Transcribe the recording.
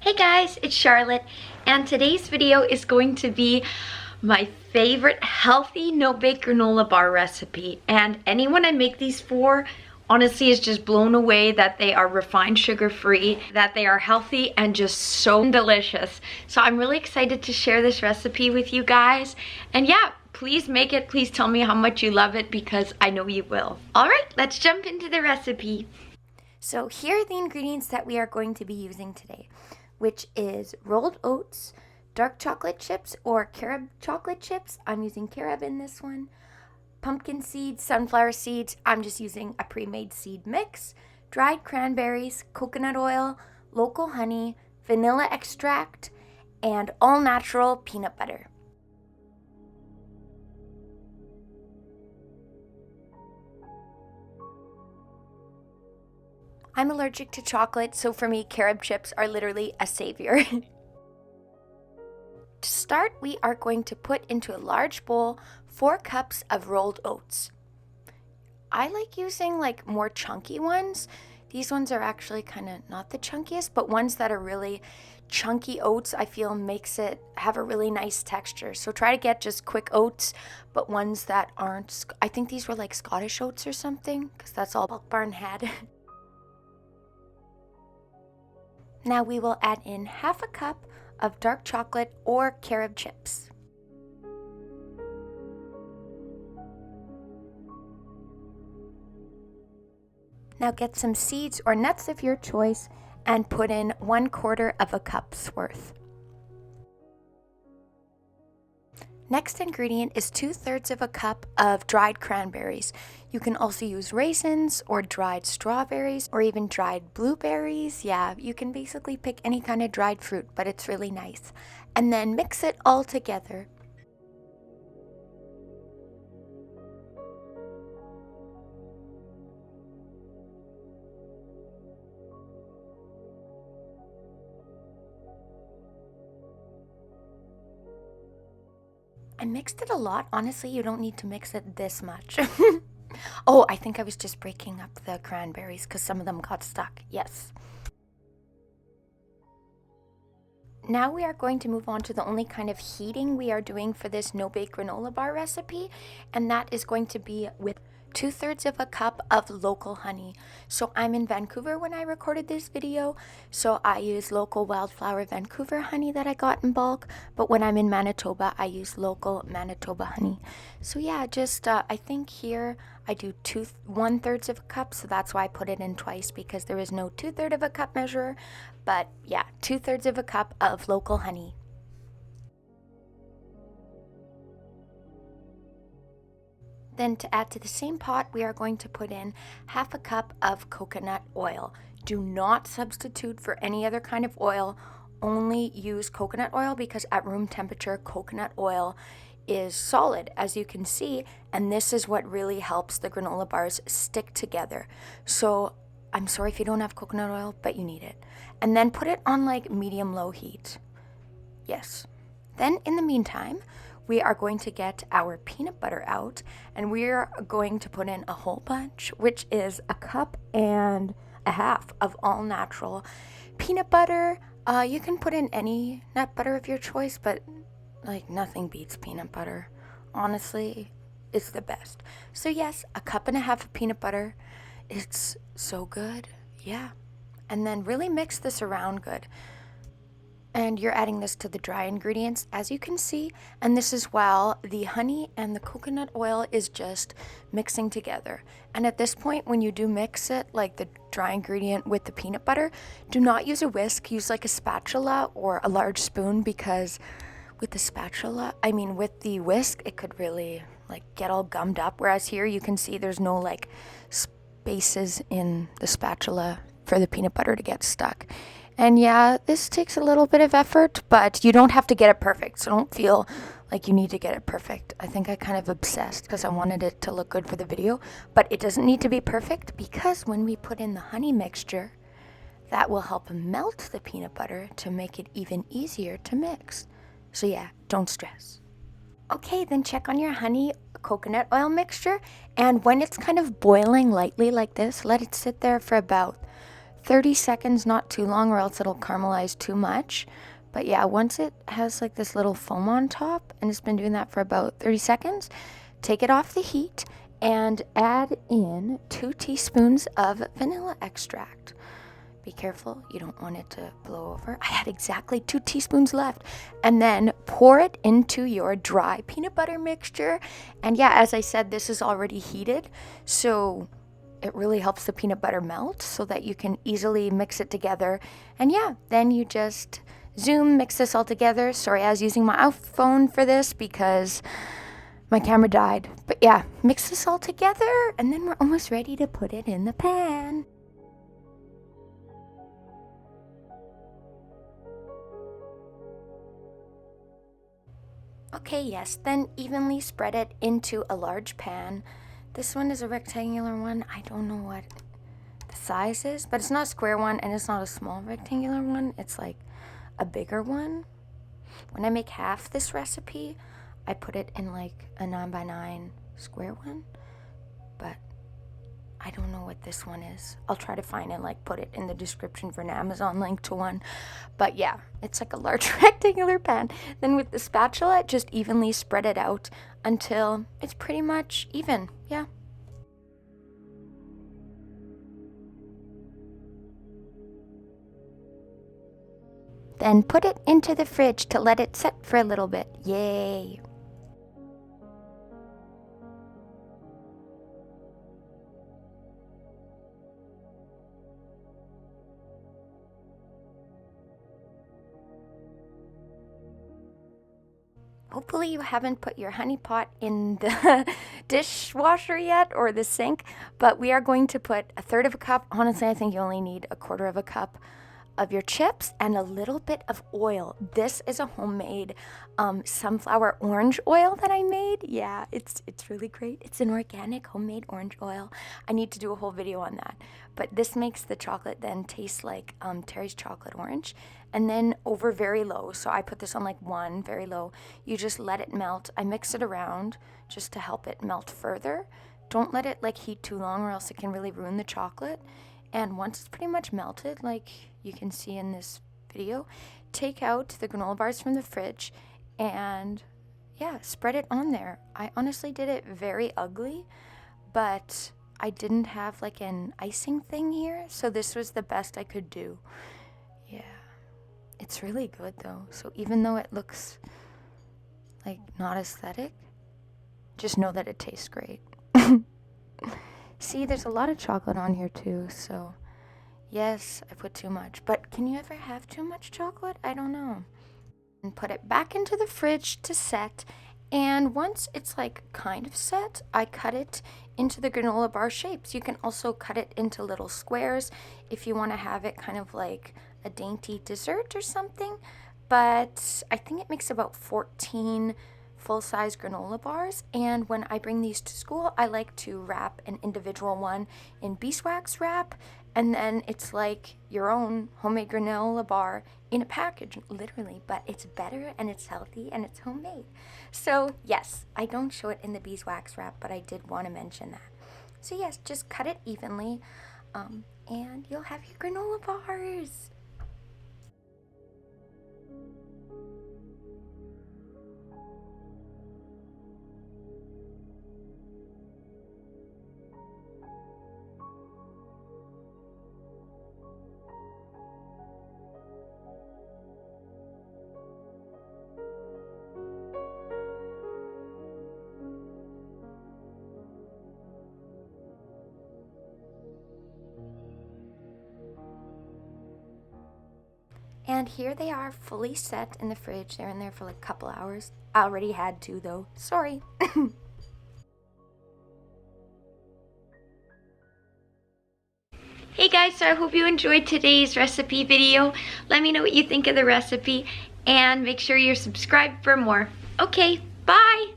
Hey guys, it's Charlotte, and today's video is going to be my favorite healthy no-bake granola bar recipe. And anyone I make these for honestly is just blown away that they are refined sugar-free, that they are healthy and just so delicious. So I'm really excited to share this recipe with you guys. And yeah, please make it. Please tell me how much you love it because I know you will. All right, let's jump into the recipe. So here are the ingredients that we are going to be using today, which is rolled oats, dark chocolate chips or carob chocolate chips. I'm using carob in this one. Pumpkin seeds, sunflower seeds. I'm just using a pre-made seed mix. Dried cranberries, coconut oil, local honey, vanilla extract, and all-natural peanut butter. I'm allergic to chocolate, so for me, carob chips are literally a savior. To start, we are going to put into a large bowl 4 cups of rolled oats. I like using like more chunky ones. These ones are actually kind of not the chunkiest, but ones that are really chunky oats I feel makes it have a really nice texture. So try to get just quick oats, but ones that aren't, I think these were like Scottish oats or something, because that's all Bulk Barn had. Now we will add in half a cup of dark chocolate or carob chips. Now get some seeds or nuts of your choice and put in 1/4 of a cup's worth. Next ingredient is 2/3 of a cup of dried cranberries. You can also use raisins or dried strawberries or even dried blueberries. Yeah, you can basically pick any kind of dried fruit, but it's really nice. And then mix it all together. I mixed it a lot. Honestly, you don't need to mix it this much. Oh, I think I was just breaking up the cranberries because some of them got stuck. Yes. Now we are going to move on to the only kind of heating we are doing for this no-bake granola bar recipe, and that is going to be with 2/3 of a cup of local honey. So I'm in Vancouver when I recorded this video, so I use local wildflower Vancouver honey that I got in bulk, but when I'm in Manitoba, I use local Manitoba honey. So yeah, just I think here I do 1/3 of a cup, so that's why I put it in twice, because there is no 2/3 of a cup measure, but yeah, 2/3 of a cup of local honey. Then to add to the same pot, we are going to put in half a cup of coconut oil. Do not substitute for any other kind of oil. Only use coconut oil because at room temperature, coconut oil is solid, as you can see, and this is what really helps the granola bars stick together. So I'm sorry if you don't have coconut oil, but you need it. And then put it on like medium-low heat. Yes. Then in the meantime, we are going to get our peanut butter out, and we're going to put in a whole bunch, which is 1.5 cups of all natural peanut butter. You can put in any nut butter of your choice, but like nothing beats peanut butter. Honestly, it's the best. So yes, 1.5 cups of peanut butter. It's so good. Yeah. And then really mix this around good. And you're adding this to the dry ingredients, as you can see, and this is while the honey and the coconut oil is just mixing together. And at this point, when you do mix it, like the dry ingredient with the peanut butter, do not use a whisk. Use like a spatula or a large spoon, because with the whisk, it could really like get all gummed up, whereas here you can see there's no like spaces in the spatula for the peanut butter to get stuck. And yeah, this takes a little bit of effort, but you don't have to get it perfect, so don't feel like you need to get it perfect. I think I kind of obsessed because I wanted it to look good for the video, but it doesn't need to be perfect, because when we put in the honey mixture, that will help melt the peanut butter to make it even easier to mix. So yeah, don't stress. Okay, then check on your honey coconut oil mixture, and when it's kind of boiling lightly like this, let it sit there for about 30 seconds, not too long, or else it'll caramelize too much. But yeah, once it has like this little foam on top, and it's been doing that for about 30 seconds, take it off the heat and add in 2 teaspoons of vanilla extract. Be careful, you don't want it to blow over. I had exactly 2 teaspoons left. And then pour it into your dry peanut butter mixture. And yeah, as I said, this is already heated, so it really helps the peanut butter melt so that you can easily mix it together. And yeah, then you just mix this all together. Sorry, I was using my iPhone for this because my camera died. But yeah, mix this all together, and then we're almost ready to put it in the pan. Okay, yes, then evenly spread it into a large pan. This one is a rectangular one. I don't know what the size is, but it's not a square one, and it's not a small rectangular one. It's like a bigger one. When I make half this recipe, I put it in like a 9x9 square one, but I don't know what this one is. I'll try to find and like put it in the description for an Amazon link to one. But yeah, it's like a large rectangular pan. Then with the spatula, just evenly spread it out until it's pretty much even. Yeah. Then put it into the fridge to let it set for a little bit. Yay! Hopefully you haven't put your honey pot in the dishwasher yet or the sink, but we are going to put 1/3 of a cup. Honestly, I think you only need 1/4 of a cup of your chips and a little bit of oil. This is a homemade sunflower orange oil that I made. Yeah, it's really great. It's an organic homemade orange oil. I need to do a whole video on that. But this makes the chocolate then taste like Terry's chocolate orange. And then over very low, so I put this on like 1, very low. You just let it melt. I mix it around just to help it melt further. Don't let it like heat too long or else it can really ruin the chocolate. And once it's pretty much melted, like you can see in this video, take out the granola bars from the fridge and yeah, spread it on there. I honestly did it very ugly, but I didn't have like an icing thing here, so this was the best I could do. Yeah, it's really good though. So even though it looks like not aesthetic, just know that it tastes great. See, there's a lot of chocolate on here too, so yes, I put too much. But can you ever have too much chocolate? I don't know. And put it back into the fridge to set. And once it's like kind of set, I cut it into the granola bar shapes. You can also cut it into little squares if you want to have it kind of like a dainty dessert or something. But I think it makes about 14 full-size granola bars, and when I bring these to school, I like to wrap an individual one in beeswax wrap, and then it's like your own homemade granola bar in a package, literally, but it's better and it's healthy and it's homemade. So yes, I don't show it in the beeswax wrap, but I did want to mention that. So yes, just cut it evenly, and you'll have your granola bars. And here they are, fully set in the fridge. They're in there for like a couple hours. I already had 2 though. Sorry. Hey guys, so I hope you enjoyed today's recipe video. Let me know what you think of the recipe and make sure you're subscribed for more. Okay, bye!